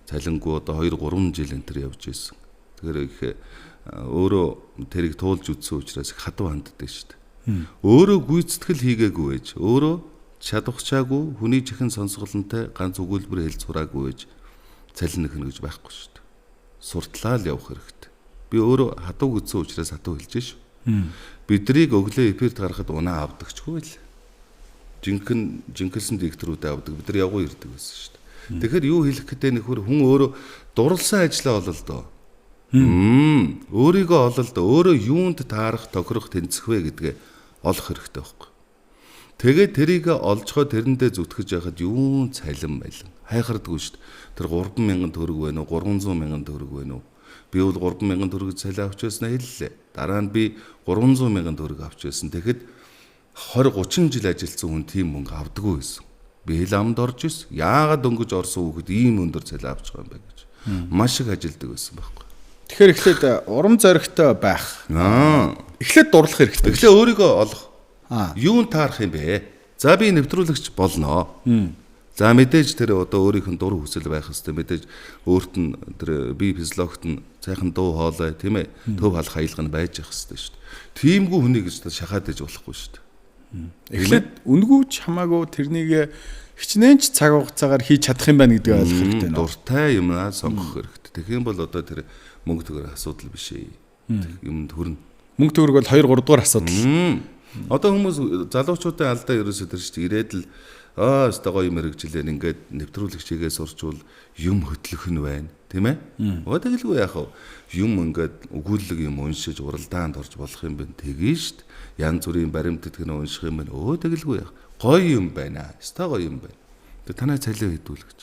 Цалингүй одоо 2-3 жил энэ төр явж ийсэн. Тэгэхээр их өөрөө тэрийг туулж үтсэн учраас их хадуу ханддаг шүү дээ. Өөрөө гүйцэтгэл хийгээгүй байж, өөрөө чадвахчаагүй хүний чихэн сонсголонтой ганц өгүүлбэр хэлж сураагүй байж цалин нөхнө гэж байхгүй шүү дээ. Суртлаа л явах хэрэгтэй. Би өөрөө хадуу гүцсэн учраас хатуу хэлж шүү. Бидрийг өглөө эфирт гарахад унаа авдагчгүй л. Жинхэнэ дикторүүд авдаг. Бид нар явган ирдэг байсан шүү дээ. Тэгэхээр юу хэлэх гэдэг нөхөр хүн өөрөө дурлсан ажлаа олол доо. Өөрийгөө олол доо. Өөрөө юунд таарах, тохирох, тэнцэх вэ гэдгээ олох хэрэгтэй байхгүй. Тэгээд тэрийг олжхоо тэрэндээ зүтгэж яхад юун цалин байлан хайхардгүй шүү дээ. Тэр 3,000 төгрөг байна уу, 300,000 төгрөг байна уу? Би бол 3,000 төгрөг цалин авч байснаа хэллээ. Дараа нь би 300,000 төгрөг авч байсан. Тэгэхэд 20-30 жил ажилласан хүн тийм мөнгө авдаггүй байсан. Би хэл амд орж ирсэн. Яагаад дөнгөж орсон хүүхэд ийм өндөр цалин авч байгаа юм бэ гэж. Маш их ажилдаг байсан байхгүй. Тэгэхээр эхлээд урам зоригтой байх. Эхлээд дурлах хэрэгтэй. Эхлээд өөрийгөө олох. Юун таарах юм бэ? За би нэвтрүүлэгч болно. За мэдээж тэр одоо өөрийнх нь дур хүсэл байх хэвээр мэдээж өөрт нь тэр би физиологт нь цайхан дуу хоолой тийм ээ төв халах аялга нь байж явах хэвээр шүү дээ. Тиймгүй хүнийг гэж шахаад иж болохгүй шүү дээ. Эхлээд үнгүүч хамаагүй тэрнийг хичнээн ч цаг хугацаагаар хийж чадах юм байна гэдгийг ойлгох хэрэгтэй нөө. Дуртай юмнаа сонгох хэрэгтэй. Тэгэх юм бол одоо тэр мөнгө төгрөг асуудал биш ээ. Юм төрнө. Мөнгө төгрөг бол 2-3 дугаар асуудал. Одоо хүмүүс залуучуудын алдаа ерөөсөө тэр чинь ирээд л өстой гоё мэрэгжилээ ингээд нэвтрүүлэгчийгээ сурчвал юм хөтлөх нь байна тийм ээ. Тэгэлгүй яах вэ? Юм ингээд өгүүлэг юм уншиж уралдаанд орж болох юм байна. Тэгэн штт. Янз бүрийн баримтат гэнэ унших юм байна. Тэгэлгүй яах. Гоё юм байна. Өстой гоё юм байна. Тэг танай цалин хэдүүл гэж.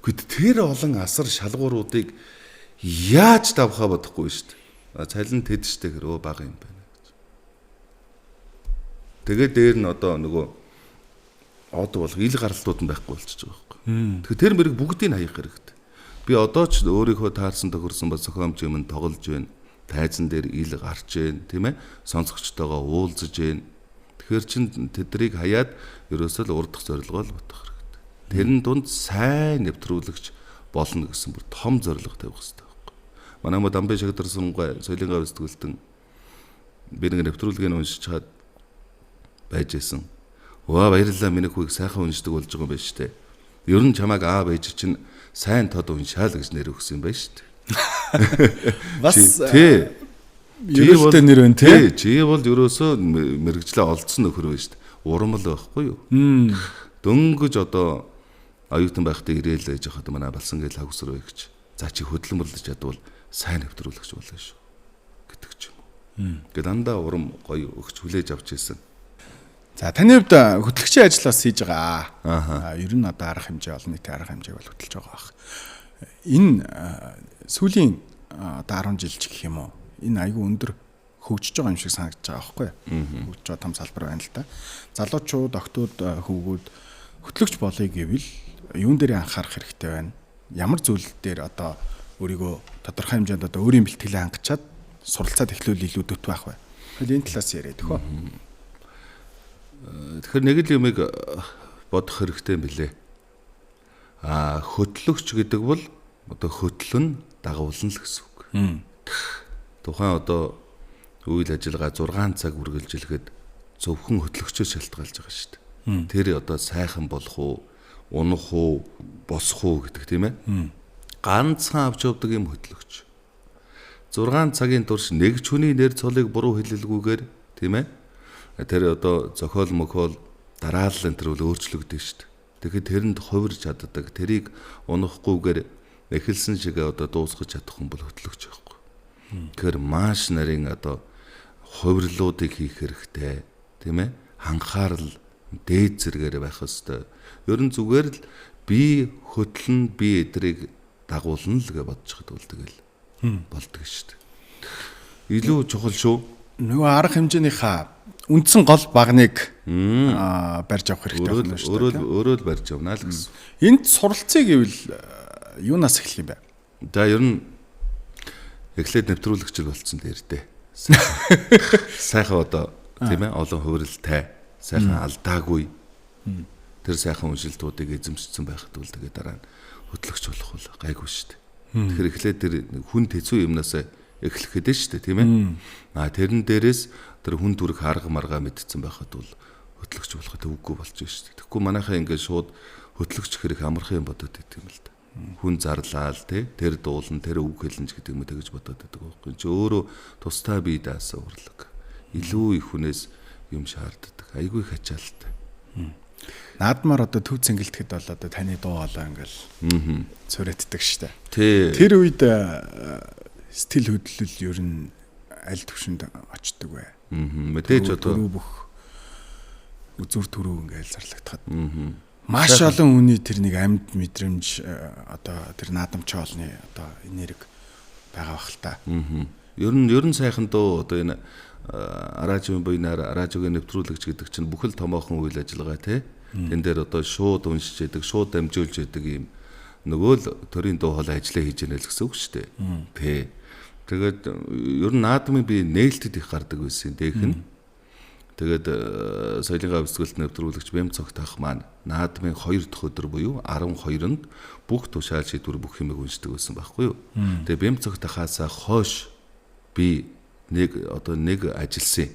Гэвч тэр олон асар шалгууруудыг яаж давхаа бодохгүй штт. Цалин тэд штэ гэр бага юм байна. Тэгээд дээр нь одоо нөгөө од болох ил гаралтууд нь байхгүй болчихж байгаа байхгүй. Тэгэхээр тэр мэрэг бүгдийг хаях хэрэгтэй. Би одоо ч өөрийнхөө таарсан тохирсон ба зохиомж юм тоглож байна. Тайзан дээр ил гарч байна, тийм ээ? Сонсогчтойгоо уулзаж байна. Тэгэхээр чин тэдрийг хаяад ерөөсөө л урдах зорилгоо л бодох хэрэгтэй. Тэрэн дунд сайн нэвтрүүлэгч болно гэсэн бүр том зорилго тавих хэрэгтэй байхгүй. Манай мод Амбай Шагдарсан соёлын гав сэтгүүлтэн би нэг нэвтрүүлгийг уншиж чад байж исэн. Баярлалаа миний хүүг сайхан уншдаг болж байгаа юм байна шүү дээ. Ер нь чамайг аав ээж чинь сайн тод уншаал гэж нэр өгсөн юм байна шүү дээ. Бас ерөөсөө нэр байна тий. Чи бол ерөөсөө мэрэгжлээ олдсон нөхөр байна шүү дээ. Урамл байхгүй юу? Дөнгөж одоо оюутан байхдаа ирээл ээж хахад манай балсан гээл хавсруу гэж. За чи хөдөлмөрлөж ядвал сайн нэвтрүүлэгч болно шүү гэдэг ч юм уу. Гэт дандаа урам гоё өгч хүлээж авч ийсэн. За таны хувьд хөтлөгчийн ажил бас хийж байгаа. Ер нь одоо арга хэмжээ олон нийтийн арга хэмжээг бол хөтлөж байгаа бах. Энэ сүүлийн одоо 10 жил ч гэх юм уу. Энэ айгүй өндөр хөгжиж байгаа юм шиг санагдаж байгаа байхгүй юу? Хөгжиж байгаа том салбар байна л да. Залуучууд, октод, хөвгүүд хөтлөгч болъё гэвэл юун дээр анхаарах хэрэгтэй байна? Ямар зүйл дээр одоо өөрийгөө тодорхой хэмжээнд одоо өөрийн бэлтгэлээ хангачаад суралцаад эхлүүл илүү дөт байх вэ? Энэ талаас яриад өгөө. Тэгэхээр нэг л юмыг бодох хэрэгтэй юм билэ. Хөтлөгч гэдэг бол одоо хөтлөн дагуулна л гэсэн үг. Тухайн одоо үйл ажиллагаа 6 цаг үргэлжилгээд зөвхөн хөтлөгчөөс шалтгаалж байгаа шүү дээ. Тэр одоо сайхан болох уу, унах уу, босох уу гэдэг тийм ээ. Ганцхан авч явдаг юм хөтлөгч. 6 цагийн турш нэг ч хүний нэр цолыг буруу хэлэлгүйгээр тийм ээ. Тэр одоо зохиол мөхөөл дараалал энэ төр өөрчлөгдөн шүү дээ. Тэгэхээр тэрэнд хувирж чаддаг. Тэрийг унахгүйгээр эхэлсэн шигээ одоо дуусгаж чадах хүн бол хөтлөгч байхгүй. Тэгэхээр маш нарийн одоо хувирлуудыг хийх хэрэгтэй. Тийм ээ? Анхаарал дээд зэргээр байх ёстой. Ер нь зүгээр л би хөтлөн би эдрийг дагуулна л гэж бодож хад бол тэгэл болдог шүү дээ. Илүү чухал шүү. Нөгөө арга хэмжээнийхээ үндсэн гол багныг барьж авах хэрэгтэй байна шүү дээ. Өөрөө л барьж авна л гэсэн. Энд суралцъя гэвэл юунаас эхлэх юм бэ? За ер нь эхлээд нэвтрүүлэгч болцсон дээр дээ. Сайхан одоо тийм ээ олон хувиралтай, сайхан алдаагүй. Тэр сайхан уншилтуудыг эзэмшсэн байхад бол тэгээ дараа нь хөтлөгч болох бол гайгүй шүү дээ. Тэгэхээр эхлээд тэр хүн хэцүү юмнаас эхлэх хэдэж шүү дээ тийм ээ. Тэрэн дээрээс тэр хүн дүрх арга маргаа мэдсэн байхад бол хөтлөгч болоход үгүй болж шүү дээ. Тэгэхгүй манайхаа ингээд шууд хөтлөгч хэрэг амархан юм бодоод байт юм л да. хүн зарлаал тэр дуулан тэр үг хэлнж гэдэг юм тэгж бодоод байдаг байхгүй. Чи өөрөө тустай бие даасан урлаг. Илүү их хүнээс юм шаарддаг. Айгүй их ачаалттай. Наадмаар одоо төв цэнгэлтэхэд бол одоо таны дуу хоолой ингээл цорэтдэг штэ. Тэр үед сэтгэл хөдлөл ер нь аль төвшөнд очдөг вэ? Мэдээж одоо бүх үзүр төрөө ингээл зарлагдахад. Маш олон хүний тэр нэг амьд мэдрэмж одоо тэр наадамч хоолны одоо энерги байгаа бах л та. Ер нь сайхан дуу одоо энэ радио буйнаар радиогийн нэвтрүүлэгч гэдэг чинь бүхэл томоохон үйл ажиллагаа тэн дээр одоо шууд уншиж яадаг, шууд дамжуулж яадаг юм нөгөө л төрийн дуу хоолой ажиллаа хийж яана л гэсэн үг шүү дээ. Тэгээд ер нь наадмын би нээлттэй их гардаг байсан дэх нь. Тэгээд соёлын гавьсгалт нэвтрүүлэгч Бямцогт ах маань наадмын 2 дахь өдөр буюу 12-нд бүх тушаал шийдвэр бүх юмыг уншдаг байсан байхгүй юу. Тэгээд Бямцогт ахаасаа хойш би нэг ажилласан.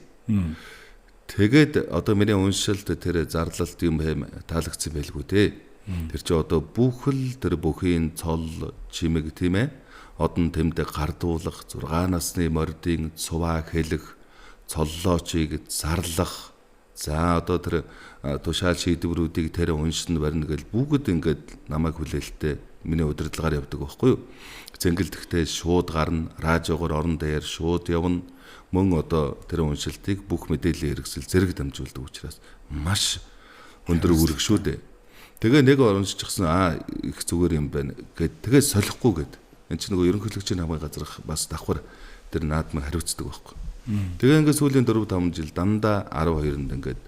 Тэгээд одоо миний уншилт тэр зарлалт юм таалагдсан байлгүй те. Тэр чи одоо бүхэл тэр бүхийн цол чимэг тийм ээ. Одон тэмдэг гардуулах, 6 насны мордын цуваа хэлэх, цоллоочийг зарлах. За одоо тэр тушаал шийдвэрүүдийг тэр уншин барина гэл бүгд ингээд намайг хүлээлттэй миний удирдлагаар явдаг байхгүй юу. Зэнгэлдэхтэй шууд гарна, радиогоор орон даяар шууд явна. Мөн одоо тэр уншилтыг бүх мэдээллийн хэрэгсэл зэрэг дамжуулдаг учраас маш өндөр үүрэг шүү дээ. Тэгээ нэг уншчихсан их зүгээр юм байна гэд тэгээ солихгүй гэд. Энд чинь нөгөө ерөнхийлөгчийн хамгаалах газрах бас давхар тэр наадмыг хариуцдаг байхгүй. Тэгээ ингээд сүүлийн 4-5 жил дандаа 12-нд ингээд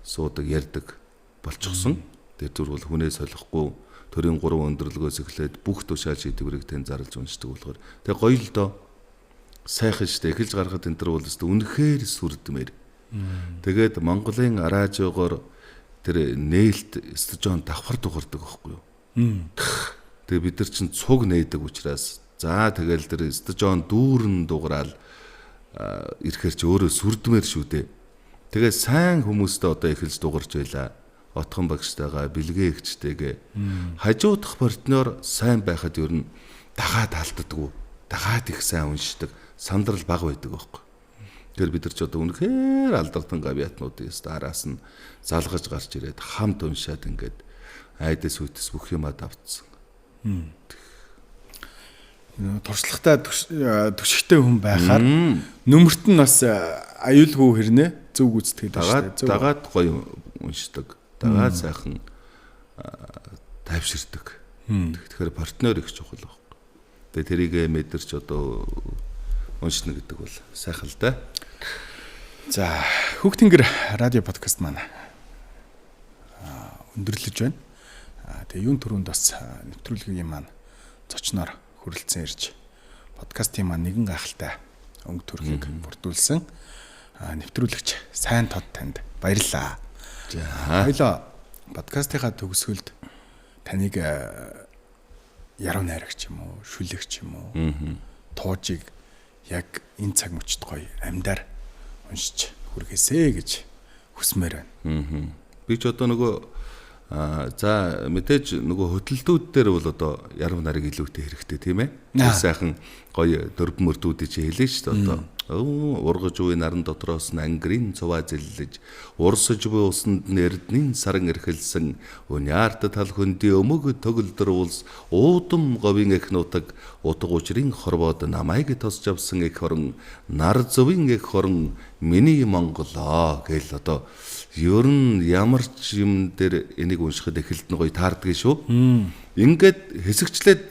суудаг ярьдаг болчихсон. Тэр зүрх бол хүнээ солихгүй төрийн 3 өндөрлөгөөс эхлээд бүх тушаал шийдвэрийг тэн зарлж уншдаг болохоор тэгээ гоё л доо сайхан штэ эхэлж гарахад энэ төр бол өстө үнэхээр сүрдмээр. Тэгээд Монголын радиогоор тэр нээлт стажион давхар дугардаг байхгүй юу. Тэгээ бид нар чинь цуг нээдэг учраас за тэгэл тэр стажион дүүрэн дуграал ирэхэр чи өөрөө сүрдмээр шүү дээ. Тэгээ сайн хүмүүстэй одоо эхэлж дугарч байла. Отхон багштайгаа бэлгээ ихчтэйгээ хажуудах партнер сайн байхад ер нь дагаад алддаггүй. Дагаад их сайн уншдаг. Сандрал бага байдаг байхгүй. Тэр бид нар ч одоо үнэхээр алдардан гавьяатнуудын араас нь залгаж гарч ирээд хамт уншаад ингээд айдас үтс бүх юмаа давтсан. Туршлагатай төшигтэй хүн байхаар нөмөрт нь бас аюулгүй хэрнээ зөв гүйцэтгэдэг шүү дээ. Дагаад гоё уншдаг. Дагаад сайхан тайвширдаг. Тэгэхээр партнер их чухал байхгүй. Тэгээ тэрийг мэдэрч одоо уншна гэдэг бол сайхан л да. За Хүүхдингэр радио подкаст маань өндөрлөж байна. Тэгээ юун түрүүнд бас нэвтрүүлгийн маань зочноор хүрэлцэн ирж подкастын маань нэгэн гайхалтай өнгө төрхийг бүрдүүлсэн нэвтрүүлэгч сайн тод танд баярлалаа. За хоёлоо подкастынхаа төгсгөлд таныг яруу найрагч юм уу, шүлэгч юм уу, туужийг яг энэ цаг мөчид гоё амьдаар уншиж хүргээсэй гэж хүсмээр байна. Би ч одоо нөгөө за мэдээж нөгөө хөтөлтүүд дээр бол одоо яруу нарыг илүүтэй хэрэгтэй тийм ээ. Тэр сайхан гоё дөрвөн мөрдүүдийг чи хэлээ шүү дээ одоо. Ургаж буй наран дотроос нь ангирын цуваа зэллэж урсаж буй усанд нэрдний саран эрхэлсэн униарт тал хөнди өмөг төгөлдөр улс уудам говийн эх нутаг утга учрын хорвоод намайг тосч авсан эх хорон нар зөвийн эх хорон миний Монголоо гэл одоо ер нь ямар ч юм дээр энийг уншихад эхэлд нь гоё таардаг шүү. Ингээд хэсэгчлээд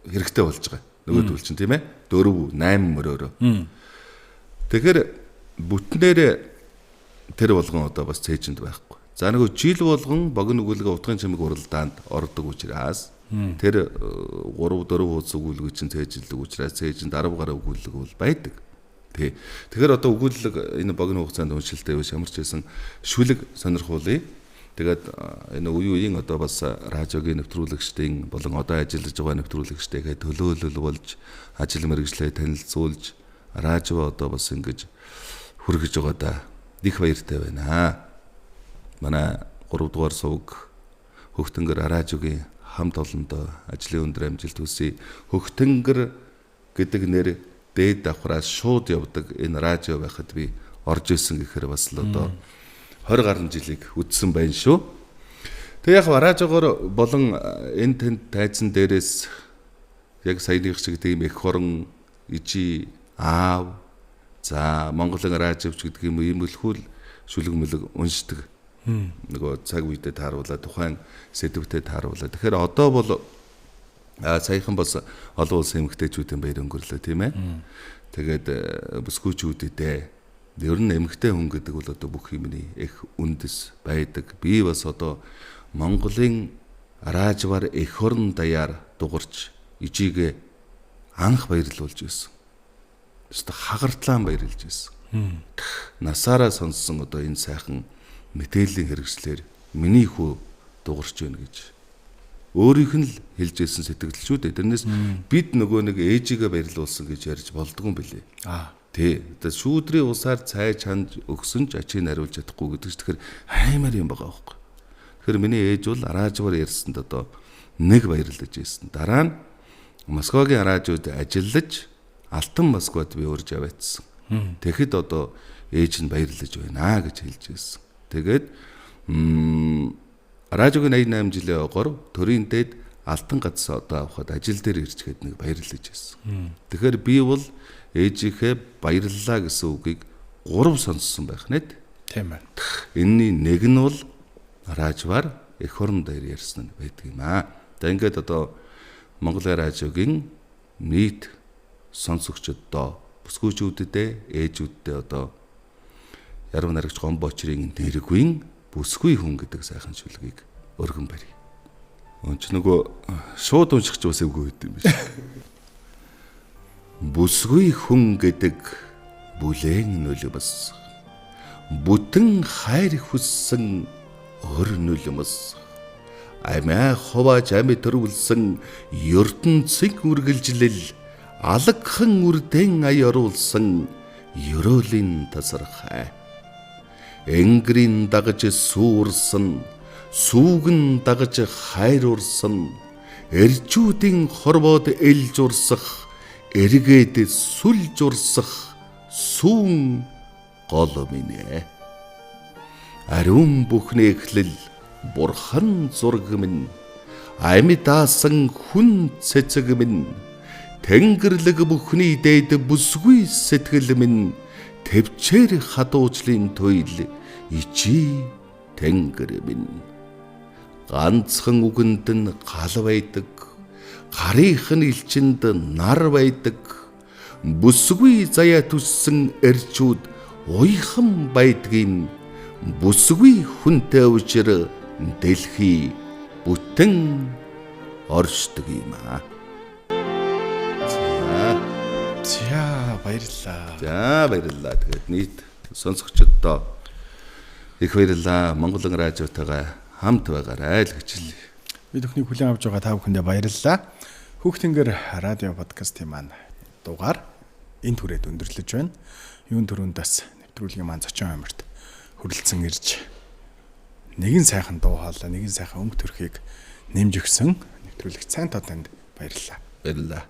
хэрэгтэй болж байгаа. Нөгөөдөл чинь тийм ээ 4 8 мөрөөрөө. Тэгэхээр бүтнээр тэр болгон одоо бас цээжинд байхгүй. За нөгөө жил болгон богино өгүүлгээ утгын чимэг уралдаанд ордог учраас тэр 3 4 хуудас өгүүлгээ чинь цээжилдэг учраас цээжинд 10 гаруй өгүүлэг бол байдаг. Тэгэхээр одоо өгүүлэг энэ богино хугацаанд уншилттай биш ямар ч байсан шүлэг сонирхуулъя. Тэгээд энэ үеийн одоо бас радиогийн нэвтрүүлэгчдийн болон одоо ажиллаж байгаа нэвтрүүлэгчтэйгээ төлөөлөл болж ажил мэргэжлээ танилцуулж радио одоо бас ингэж хүргэж байгаа да. Их баяртай байна. Манай 3 дугаар сувг Хүүхдингэр радиогийн хамт олондоо ажлын өндөр амжилт хүсье. Хөхтөнгөр гэдэг нэр дээд давхраас шууд явдаг энэ радио байхад би орж исэн гэхээр бас л одоо 20 гаруй жилиг үдсэн байна шүү. Тэг яг радиогоор болон энэ тэнд тайзан дээрээс яг саяных шиг тийм эх хорон ижи аав за Монголын радиовч гэдэг юм ийм үлхүүл шүлэг мөлөг уншдаг. Нөгөө цаг үедээ тааруулаад тухайн сэдвүүдэд тааруулаад. Тэгэхээр одоо бол саяхан бас олон улсын эмэгтэйчүүдийн баяр өнгөрлөө тийм ээ. Тэгээд бүсгүйчүүдэдээ ер нь эмэгтэй хүн гэдэг бол одоо бүх юмний их үндэс байдаг. Би бас одоо Монголын радиовар эх орон даяар дугарч ижигээ анх баярлуулж байсан. Өөртөө хагартлаан баярлж байсан. Насаараа сонссон одоо энэ сайхан мэдээллийн хэрэгслэр миний хүү дугарч байна гэж өөрийнх нь л хэлж ирсэн сэтгэл шүү дээ. Тэрнээс бид нөгөө нэг ээжигээ баярлуулсан гэж ярьж болдгоо юм билээ. Тий. Одоо шүүдрийн усаар цай чанд өгсөн ч ачийг нариулж чадахгүй гэдэг чинь тэгэхээр аймаар юм байгаа байхгүй. Тэгэхээр миний ээж бол радиовар ярьсанд одоо нэг баярлаж ирсэн. Дараа нь Москвагийн радиод ажиллаж Алтан Москвад би урьж аваадсан. Тэгэхэд одоо ээж нь баярлаж байна гэж хэлж ирсэн. Тэгээд радиогийн 88 жилийн огоор төрийн дэд алтан гацс одоо авахад ажил дээр ирчгээд нэг баярлаж ирсэн. Тэгэхээр би бол ээжийнхээ баярлалаа гэсэн үгийг 3 сонссон байх нэт. Тийм ээ. Энэний нэг нь бол радиовар эх орон дээр ярьсан нь байдаг юм аа. За ингээд одоо Монголын радиогийн нийт сонсогчдоо бүсгүйчүүдэд ээжүүддээ одоо яруу найрагч Гомбочрын нэргүй бүсгүй хүн гэдэг сайхан шүлгийг өргөн барья. Өнч нөгөө шууд уншигч бас эвгүй байд юм биш. Бүсгүй хүн гэдэг бүлээн нулимс бүтэн хайр хүссэн өр нулимс амиа ховааж ами төрүүлсэн ертөнцийг үргэлжлэл алагхан үрдэн ая оруулсан ерөөлийн тасархай энгрийн дагаж сүрсэн сүүгэн дагаж хайрурсан эрчүүдийн хорвоод элж урсах эргээд сүлж урсах сүүн гол минь ариун бүхний эхлэл бурхан зураг минь ами даасан хүн цэцэг минь тэнгэрлэг бүхний дээд бүсгүй сэтгэл минь төвчээр хадуужлын туйл ичи тэнгэр минь ганцхан үгэнд нь гал байдаг гарийнх нь элчинд нар байдаг бүсгүй заяа түссэн эрчүүд уйхан байдгийн бүсгүй хүнтэй учир дэлхий бүтэн оршдог юм аа. За баярлалаа. За баярлалаа. Тэгээд нийт сонсогчдоо их баярлалаа. Монголын радиотойгоо хамт байгаарай л гэж хэлье. Бид бүхний хүлээн авч байгаа та бүхэндээ баярлалаа. Хүүхдингэр радио подкастын маань дугаар энэ түрээд өндөрлөж байна. Юун төрөндөөс нэвтрүүлгийн маань зочин амирт хүрэлцэн ирж нэгэн сайхан дуу хоолой, нэгэн сайхан өнгө төрхийг нэмж өгсөн нэвтрүүлэгч сайн тоо танд баярлалаа. Баярлалаа.